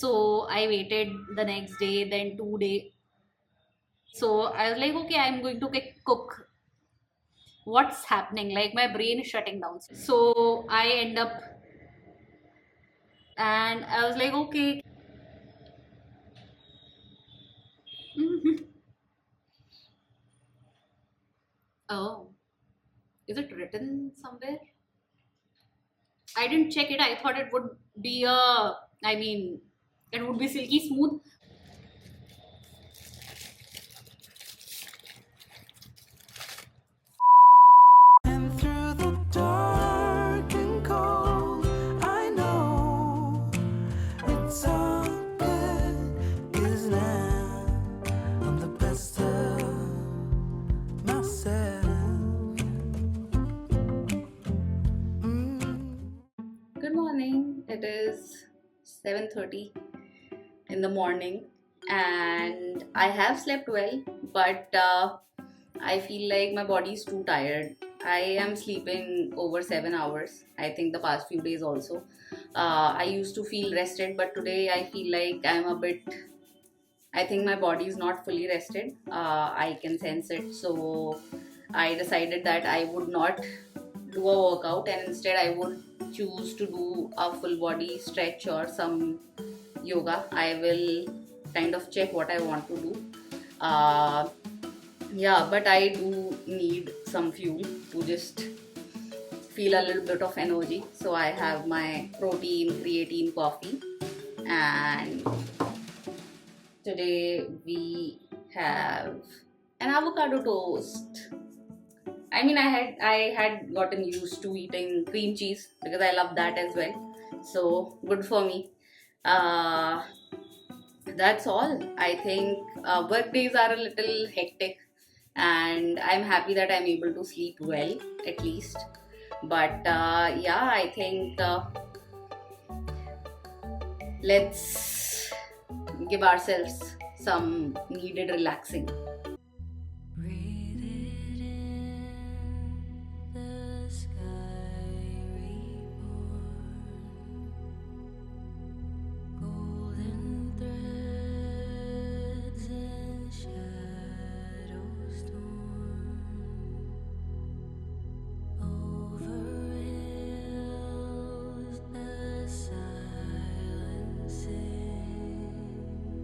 So I waited the next day, then 2 day. So I was like, okay, I'm going to cook. What's happening? Like my brain is shutting down. So I end up, and I was like, okay. Oh, is it written somewhere? I didn't check it. I thought it would be I mean, it would be silky smooth. And through the dark and cold, I know it's all good, 'cause now I'm the best of myself. Good morning. It is 7:30 in the morning, and I have slept well, but I feel like my body is too tired. I am sleeping over 7 hours. I think the past few days also. I used to feel rested, but today I feel like I'm a bit. I think my body is not fully rested. I can sense it. So I decided that I would not do a workout, and instead I would choose to do a full body stretch or some yoga. I will kind of check what I want to do. Uh, yeah, but I do need some fuel to just feel a little bit of energy. So I have my protein, creatine coffee, and today we have an avocado toast. I mean, I had gotten used to eating cream cheese because I love that as well. So good for me. Uh, that's all. I think work days are a little hectic, and I'm happy that I'm able to sleep well at least. But yeah, I think let's give ourselves some needed relaxing. Breathe it in, the sky reborn, golden threads and shadows torn, over hills the silence sings,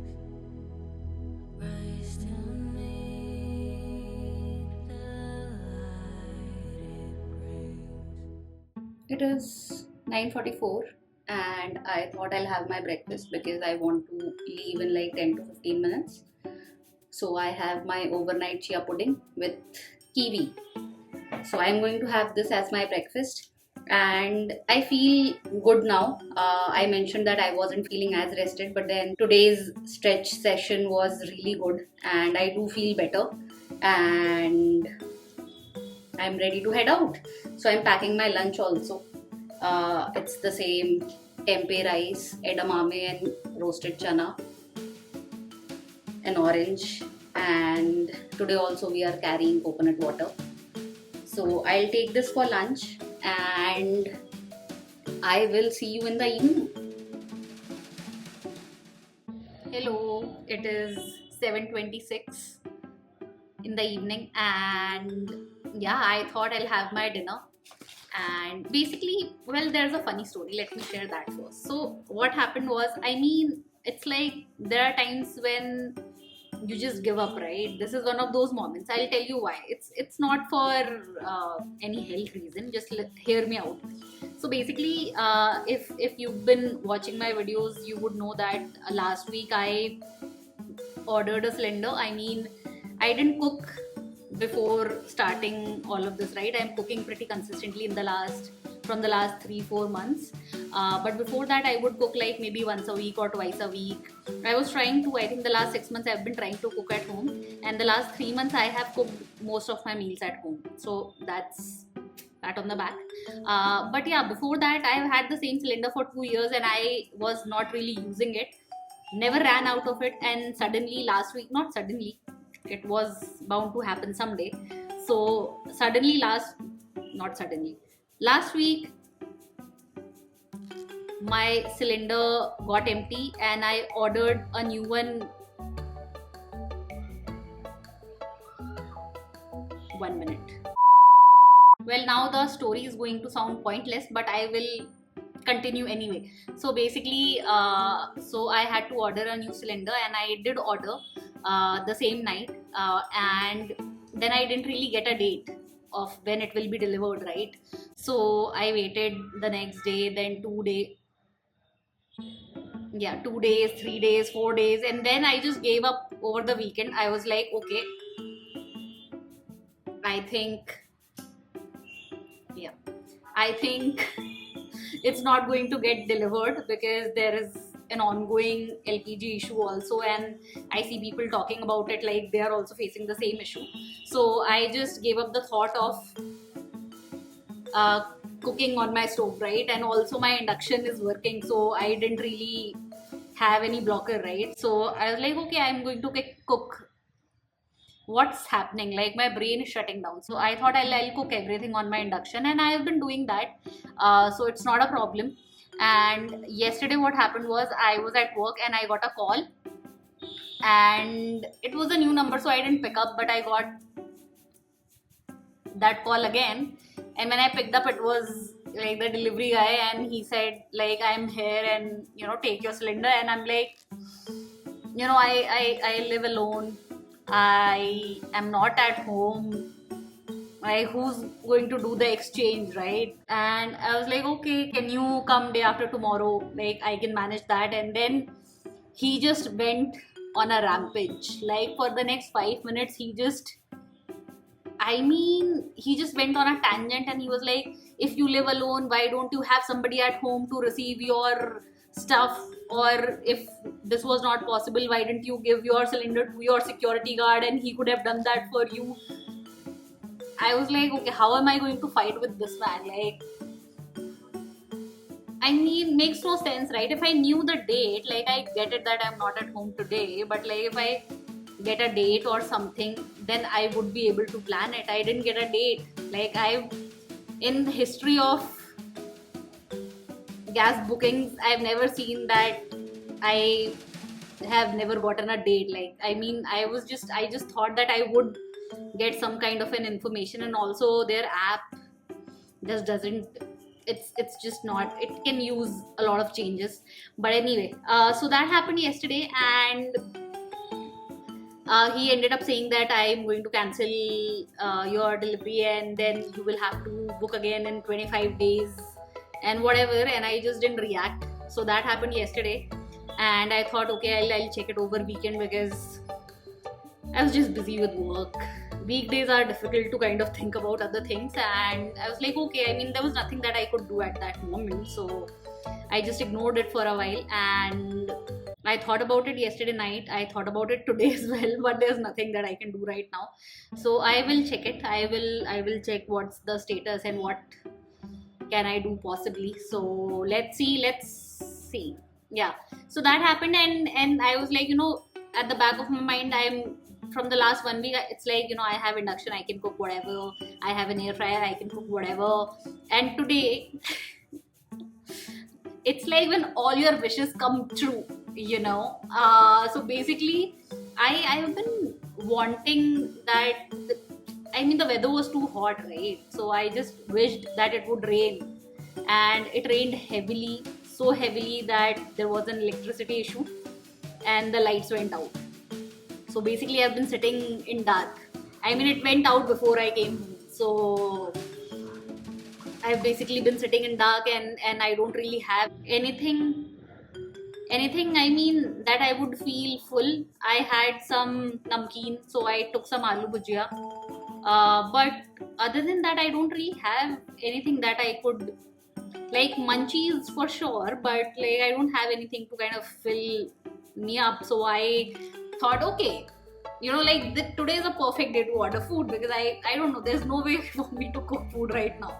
rise to meet the light it brings. It is 9:44, and I thought I'll have my breakfast because I want to leave in like 10 to 15 minutes. So I have my overnight chia pudding with kiwi. So I'm going to have this as my breakfast, and I feel good now. I mentioned that I wasn't feeling as rested, but then today's stretch session was really good, and I do feel better. And I'm ready to head out. So I'm packing my lunch also. It's the same tempeh rice, edamame and roasted chana, an orange, and today also we are carrying coconut water. So I'll take this for lunch, and I will see you in the evening. Hello, it is 7:26 in the evening, and yeah, I thought I'll have my dinner. And basically, well, there's a funny story. Let me share that first. So what happened was, I mean, it's like there are times when you just give up, right? This is one of those moments. I'll tell you why. It's not for any health reason. Just hear me out. So basically, if you've been watching my videos, you would know that last week I ordered a cylinder. I mean, I didn't cook before starting all of this, right? I'm cooking pretty consistently from the last 3-4 months. But before that, I would cook like maybe once a week or twice a week. I think the last 6 months I've been trying to cook at home, and the last 3 months I have cooked most of my meals at home. So that's pat on the back. But yeah, before that, I've had the same cylinder for 2 years, and I was not really using it, never ran out of it, and suddenly last week, not suddenly, it was bound to happen someday. So suddenly last not suddenly last week my cylinder got empty and I ordered a new one. 1 minute. Well, now the story is going to sound pointless, but I will continue anyway. So basically, so I had to order a new cylinder, and I did order the same night, and then I didn't really get a date of when it will be delivered, right? So I waited the next day, then 2 days, 2 days, 3 days, 4 days, and then I just gave up over the weekend. I was like, okay, I think it's not going to get delivered because there is an ongoing LPG issue also, and I see people talking about it like they are also facing the same issue. So I just gave up the thought of cooking on my stove, right? And also my induction is working, so I didn't really have any blocker, right? So I was like, okay, I'm going to cook. What's happening? Like, my brain is shutting down. So I thought I'll cook everything on my induction, and I have been doing that. So it's not a problem. And yesterday what happened was, I was at work and I got a call, and it was a new number, so I didn't pick up, but I got that call again. And when I picked up, it was like the delivery guy, and he said like, I'm here, and take your cylinder. And I'm like, I live alone, I am not at home, like who's going to do the exchange, right? And I was like, okay, can you come day after tomorrow, like I can manage that. And then he just went on a rampage. Like, for the next 5 minutes, he just went on a tangent, and he was like, if you live alone, why don't you have somebody at home to receive your stuff? Or if this was not possible, why didn't you give your cylinder to your security guard and he could have done that for you? I was like, okay, how am I going to fight with this man? Like, makes no sense, right? If I knew the date, like, I get it that I'm not at home today, but like, if I get a date or something, then I would be able to plan it. I didn't get a date. Like, in the history of gas bookings, I've never seen that I have never gotten a date. Like, I just thought that I would get some kind of an information, and also their app just doesn't, it's just not, it can use a lot of changes. But anyway, so that happened yesterday, and he ended up saying that I'm going to cancel your delivery, and then you will have to book again in 25 days and whatever. And I just didn't react. So that happened yesterday, and I thought, okay, I'll check it over weekend, because I was just busy with work. Weekdays are difficult to kind of think about other things, and I was like, okay, there was nothing that I could do at that moment, so I just ignored it for a while. And I thought about it yesterday night, I thought about it today as well, but there's nothing that I can do right now. So I will check it. I will check what's the status and what can I do possibly. So let's see. Yeah, so that happened, and I was like, at the back of my mind, from the last 1 week, it's like, I have induction, I can cook whatever. I have an air fryer, I can cook whatever. And today, it's like when all your wishes come true, So basically, I have been wanting that. The weather was too hot, right? So I just wished that it would rain, and it rained heavily, so heavily that there was an electricity issue, and the lights went out. So basically, I've been sitting in dark. It went out before I came home. So I've basically been sitting in dark, and I don't really have anything that I would feel full. I had some namkeen, so I took some aloo bhujia. But other than that, I don't really have anything that I could, like, munchies for sure, but like, I don't have anything to kind of fill me up. So I thought, okay, today is a perfect day to order food, because I don't know, there's no way for me to cook food right now.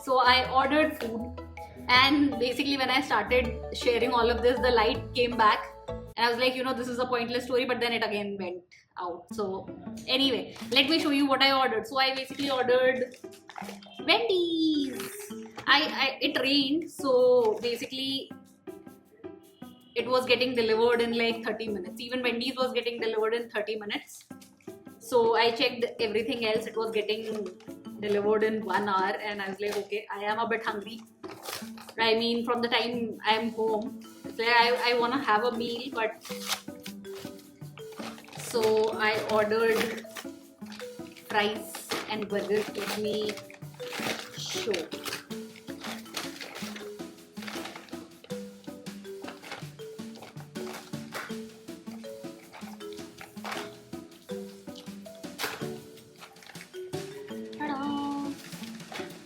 So I ordered food, and basically when I started sharing all of this, the light came back, And I was like, this is a pointless story, but then it again went out. So anyway, let me show you what I ordered. So I basically ordered Wendy's. It rained, so basically it was getting delivered in like 30 minutes. Even Wendy's was getting delivered in 30 minutes. So I checked everything else, it was getting delivered in 1 hour, and I was like, okay, I am a bit hungry. I mean, from the time I'm home, it's like I want to have a meal, but so I ordered fries and burgers. Let me show. Ta-da!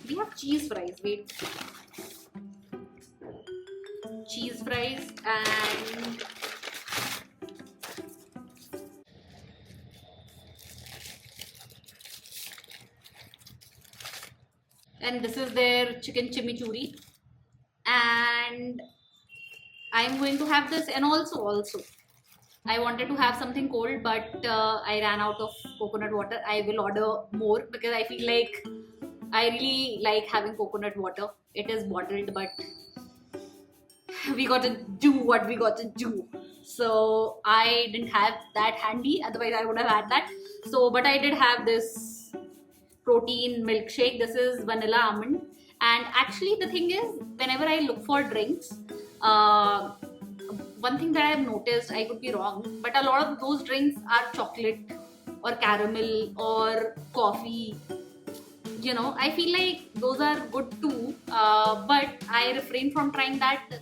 We have cheese fries. Wait. Cheese fries and this is their chicken chimichurri, and I'm going to have this. And also I wanted to have something cold, but I ran out of coconut water. I will order more because I feel like I really like having coconut water. It is bottled, but we got to do what we got to do. So I didn't have that handy, otherwise I would have had that. So but I did have this protein milkshake. This is vanilla almond, and actually the thing is, whenever I look for drinks, one thing that I've noticed, I could be wrong, but a lot of those drinks are chocolate or caramel or coffee. I feel like those are good too, but I refrain from trying that.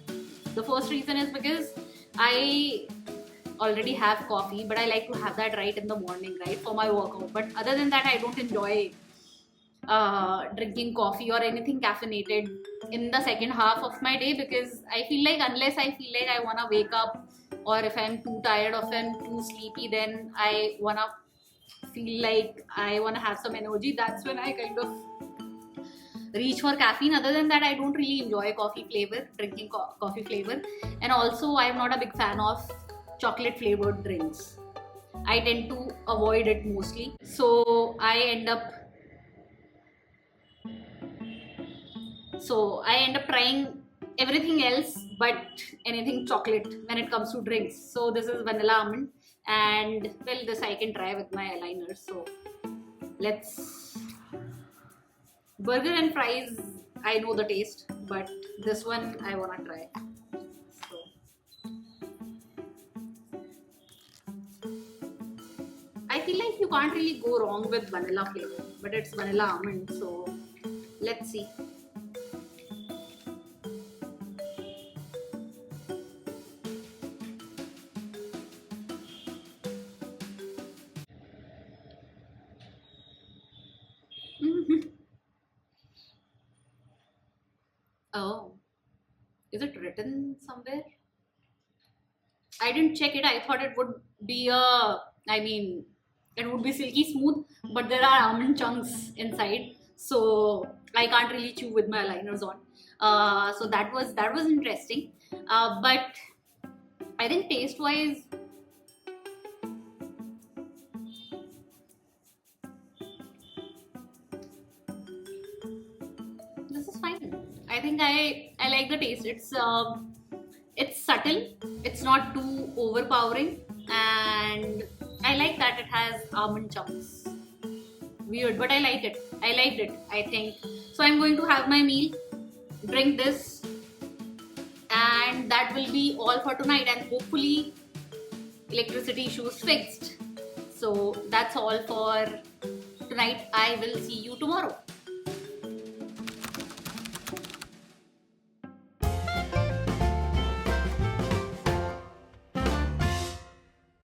The first reason is because I already have coffee, but I like to have that right in the morning, right, for my workout. But other than that, I don't enjoy drinking coffee or anything caffeinated in the second half of my day, because I feel like unless I feel like I want to wake up, or if I'm too tired or if I'm too sleepy, then I want to feel like I want to have some energy. That's when I kind of reach for caffeine. Other than that, I don't really enjoy drinking coffee flavor. And also, I'm not a big fan of chocolate flavored drinks. I tend to avoid it mostly. So I end up trying everything else but anything chocolate when it comes to drinks. So this is vanilla almond, and well, this I can try with my aligners. So let's. Burger and fries, I know the taste, but this one I wanna try. So I feel like you can't really go wrong with vanilla flavor, but it's vanilla almond, so let's see. Oh, is it written somewhere? I didn't check it. I thought it would be it would be silky smooth, but there are almond chunks inside, so I can't really chew with my aligners on. So that was interesting. But I think taste wise, this is fine. I think I like the taste. It's subtle. It's not too overpowering, and I like that it has almond chunks. Weird, but I like it. I liked it, I think. So I'm going to have my meal, drink this, and that will be all for tonight. And hopefully, electricity issues fixed. So that's all for tonight. I will see you tomorrow.